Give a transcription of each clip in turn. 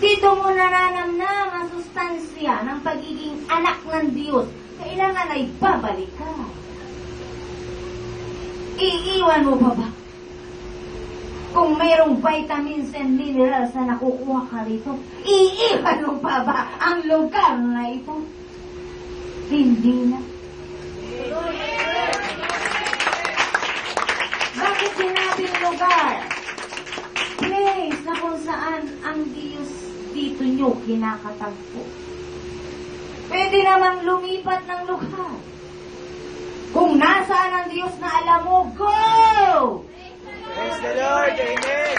Dito mo nananamnam ang sustansya ng pagiging anak ng Diyos. Kailangan ay babalik ka. Iiwan mo pa ba? Kung mayroong vitamins and minerals na nakukuha ka rito, iiwan mo pa ba ang lugar na ito? Hindi na. Bakit sinabing lugar? Place na kung saan ang Diyos dito nyo kinakatagpo. Pwede namang lumipat ng lugar. Kung nasaan ang Diyos na alam mo, go! Praise the Lord. Amen.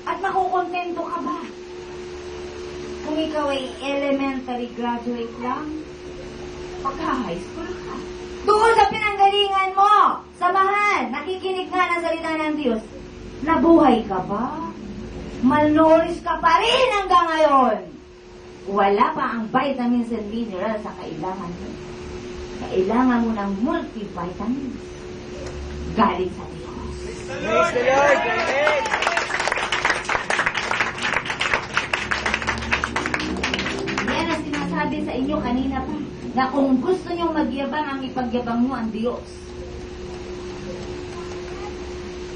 At makukontento ka ba? Kung ikaw ay elementary graduate lang, pagka-high school ka. Doon sa pinanggalingan mo, samahan, nakikinig ka ng salita ng Diyos. Nabuhay ka ba? Malnourished ka pa rin hanggang ngayon. Wala pa ang vitamins and minerals sa kailangan mo. Kailangan mo ng multivitamins. Galing sa Diyos. Praise the Lord. Amen. Yan ang sinasabi sa inyo kanina pa, na kung gusto nyo magyabang, ang ipagyabang nyo ang Diyos.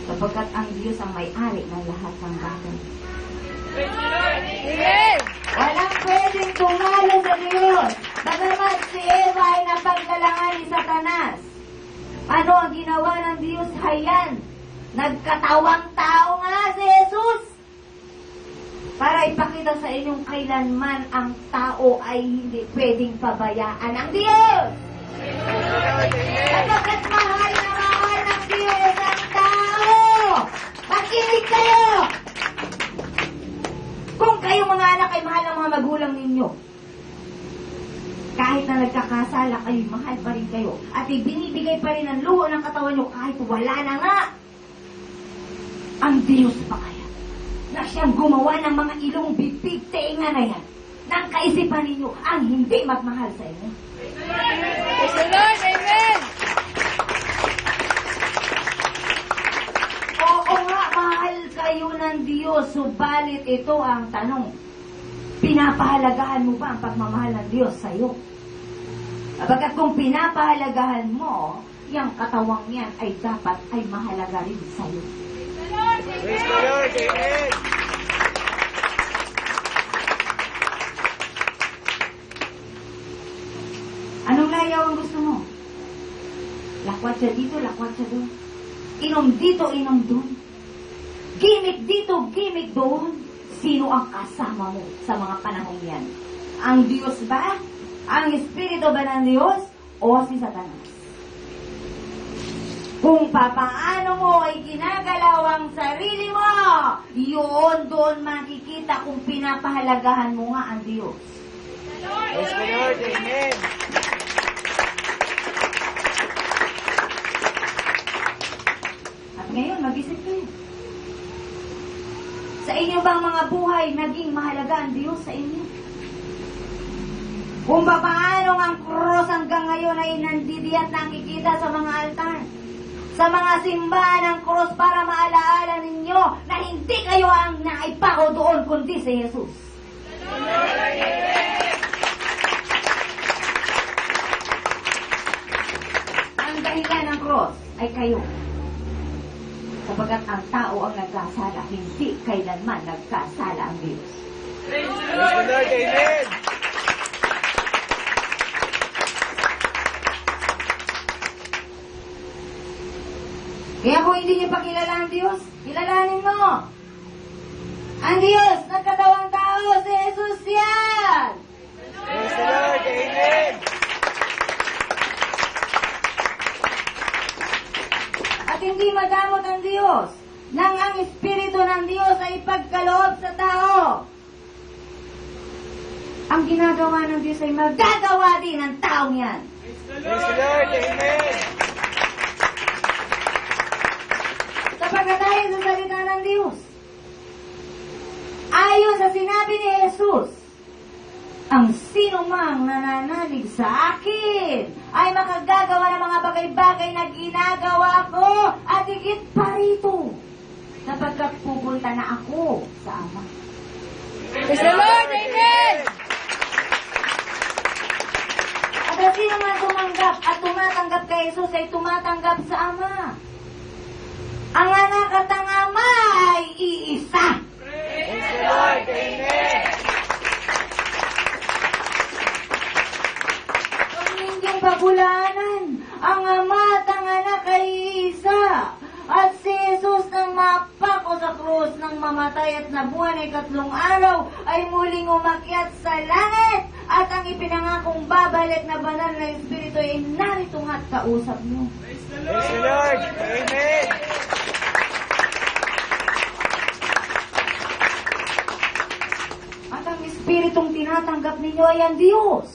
Sapagkat ang Diyos ang may-ari ng lahat ng bagay. Amen. Walang pwedeng tumalo sa Diyos. Bagamat si Eva ay napagdalangan ni Satanas. Ano ang ginawa ng Diyos? Hayan. Nagkatawang tao nga si Jesus. Para ipakita sa inyong kailanman ang tao ay hindi pwedeng pabayaan ng Diyos. Sapagkat mahal na mahal ng Diyos ang tao. Makinig kayo! Kung kayo mga anak ay mahal ng mga magulang ninyo, kahit na nagkakasala kayo, mahal pa rin kayo. At ibinibigay pa rin ang luho ng katawan nyo kahit wala na nga. Ang Diyos pa kaya na siyang gumawa ng mga ilong bibig tenga na yan ng kaisipan ninyo ang hindi magmahal sa inyo. Praise the Lord. Amen. Oo nga, mahal kayo ng Diyos, subalit ito ang tanong. Pinapahalagahan mo ba ang pagmamahal ng Diyos sa iyo? Kapag kung pinapahalagahan mo, yung katawang yan ay dapat ay mahalaga rin sa iyo. Praise the Lord. Amen. Anong layaw ang gusto mo? Lakwat siya dito, lakwat siya doon. Inom dito, inom doon. Gimik dito, gimik doon. Sino ang kasama mo sa mga panahon yan? Ang Diyos ba? Ang Espiritu ba ng Diyos? O si Satanas? Kung papaano mo ay ginagalaw ang sarili mo, yun doon makikita kung pinapahalagahan mo nga ang Diyos. Praise the Lord. Amen. At ngayon, mag-isip kayo. Sa inyo bang mga buhay, naging mahalaga ang Diyos sa inyo? Kung paano ang cross hanggang ngayon ay nandidiyan nakikita sa mga altar. Sa mga simbahan ng cross para maalaala ninyo na hindi kayo ang naipako doon kundi si Jesus. Ang dahilan ng cross ay kayo. Sapagat ang tao ang nagkasala, hindi kailanman nagkasala ang Diyos. Praise the Lord. Amen. Kaya kung hindi niyo pa kilala ang Diyos, kilalanin mo. Ang Diyos, nagkatawang tao, si Jesus yan! Praise the Lord. Amen. At hindi madamot ang Diyos nang ang Espiritu ng Diyos ay pagkaloob sa tao. Ang ginagawa ng Diyos ay magagawa din ng taong yan. Praise the Lord. Amen. Sapagkat ayon sa salita ng Diyos, ayon sa sinabi ni Jesus, ang sino mang nananalig sa akin ay makagagawa ng mga bagay-bagay na ginagawa ko at At higit pa rito, sapagkat pupunta na ako sa Ama. Praise the Lord! Amen! At ang sino man tumanggap at tumatanggap kay Jesus ay tumatanggap sa Ama. Ang anak at ang Ama ay iisa. Praise the Lord. Amen. Ang inyong pagulanan, ang Ama at ang anak ay iisa. At si Jesus nang mapako sa krus, nang mamatay at nabuhan ay 3 araw, ay muling umakyat sa langit. At ang ipinangakong babalik na banal na Espiritu ay narito nga't kausap niyo. Praise the Lord. Amen. At ang Espiritong tinatanggap ninyo ay ang Diyos.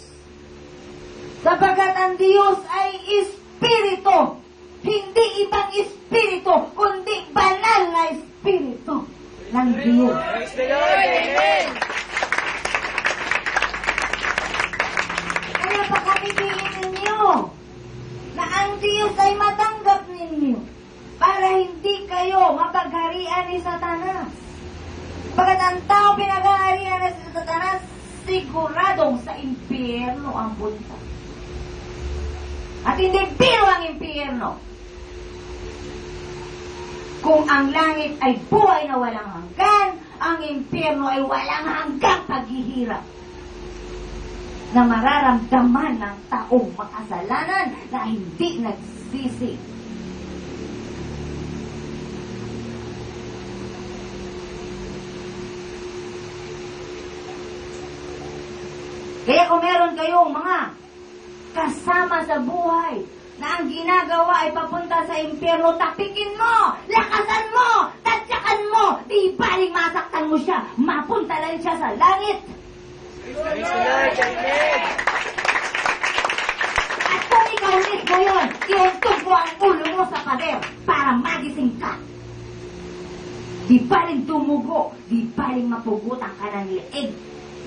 Sapagkat ang Diyos ay Espiritu. Hindi ibang Espiritu, kundi banal na Espiritu ng Diyos. Praise the Lord. Amen. Kaya pagkakitingin ninyo na ang Diyos ay matanggap ninyo para hindi kayo mapagharian ni Satanas. Pagkat ang tao pinaghaharian ni Satanas, siguradong sa impyerno ang punta. At hindi biro ang impyerno. Kung ang langit ay buhay na walang hanggan, ang impyerno ay walang hanggang paghihirap na mararamdaman ng taong makasalanan na hindi nagsisi. Kaya kung meron kayong mga kasama sa buhay na ang ginagawa ay papunta sa impyerno, tapikin mo, lakasan mo, tatyakan mo, di baling masaktan mo siya, mapunta lang siya sa langit. Praise the Lord. Amen. At kung ikaw mismo yun, iuntog mo ang ulo mo sa pader para magising ka. Di baling dumugo, di baling mapugutan ka ng liig.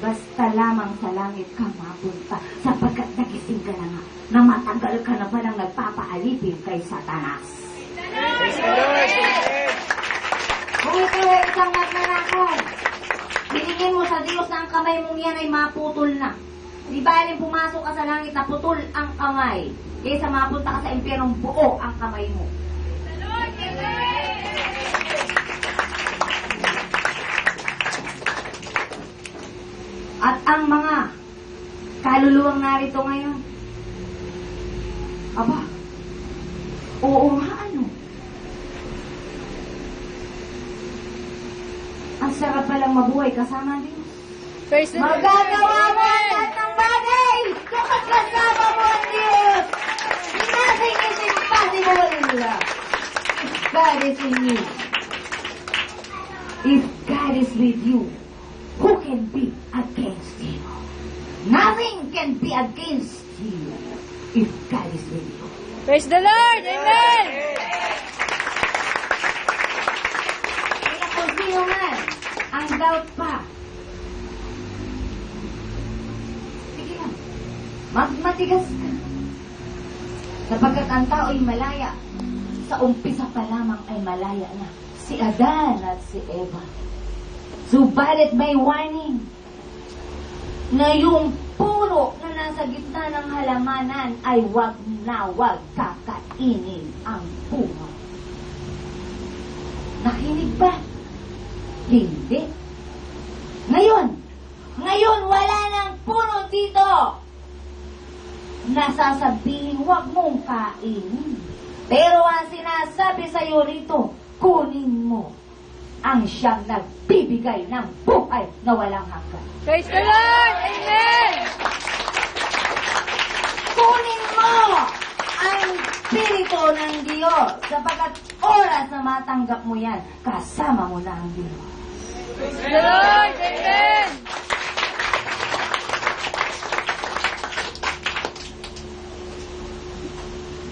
Basta lamang sa langit ka mapunta, sapagkat nagising ka na nga, na matanggal ka na palang nagpapaalipin kay Satanas. Praise the Lord. Amen. Kung ikaw ay isang magnanakaw, hilingin mo sa Diyos na ang kamay mong yan ay maputol na. Di baling pumasok ka sa langit na putol ang kamay, kaysa mapunta ka sa impyernong buo ang kamay mo. At ang mga kaluluwang narito ngayon, aba, oo nga ano. Ang sarap palang mabuhay kasama ang Diyos. Praise the Lord! Magagawa mo ang lahat ng bagay kapag kasama mo ang Diyos. Nothing is impossible. If God is in you, if God is with you, who can be against you? Nothing can be against you if God is with you. Praise the Lord! Amen! Kaya kung sino man ang doubt pa, sige lang, matigas ka. Sapagkat ang tao ay malaya, sa umpisa pa lamang ay malaya na. Si Adan at si Eva. Subalit may warning na yung puno na nasa gitna ng halamanan ay wag kakainin ang bunga. Nakinig ba? Hindi. Ngayon wala nang puno dito. Nasasabihin wag mong kainin. Pero ang sinasabi sa iyo rito, kunin mo ang siyang nagbibigay ng buhay na walang hanggan. Praise the Lord! Amen! Kunin mo ang Espiritu ng Diyos sapagkat oras na matanggap mo yan, kasama mo na ang Diyos. Praise the Lord! Amen!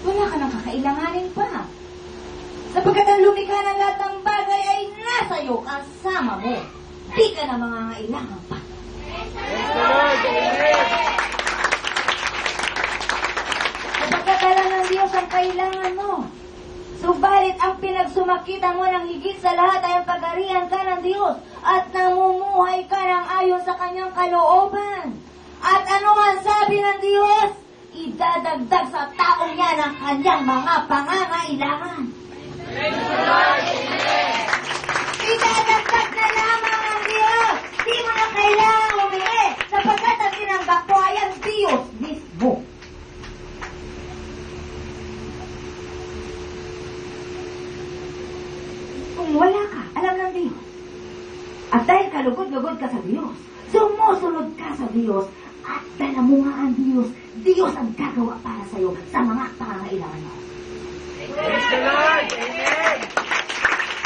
Wala ka nang kakailanganin pa. Sapagkat ang lumikha ng lahat ng bagay ay nasa iyo, kasama mo. Di ka na mangangailangan pa. Praise the Lord. Amen. Sapagkat alam ng Diyos ang kailangan mo. Subalit Ngunit ang pinagsumakitan mo ng higit sa lahat ay ang pagarihan ka ng Diyos at namumuhay ka ng ayon sa kanyang kalooban. At ano ang sabi ng Diyos? Idadagdag sa taong yan ang kanyang mga pangangailangan. Idadagdag na lamang ang Diyos. Di mo na kailangan humingi sapagkat ang tinanggap ko ay ang Diyos mismo. Kung wala ka, alam ng Diyos. At dahil kalugod-lugod ka sa Diyos, sumusunod ka sa Diyos, at dala mo nga ang Diyos, Diyos ang gagawa para sa'yo sa mga pangangailangan mo. Praise the Lord. Amen.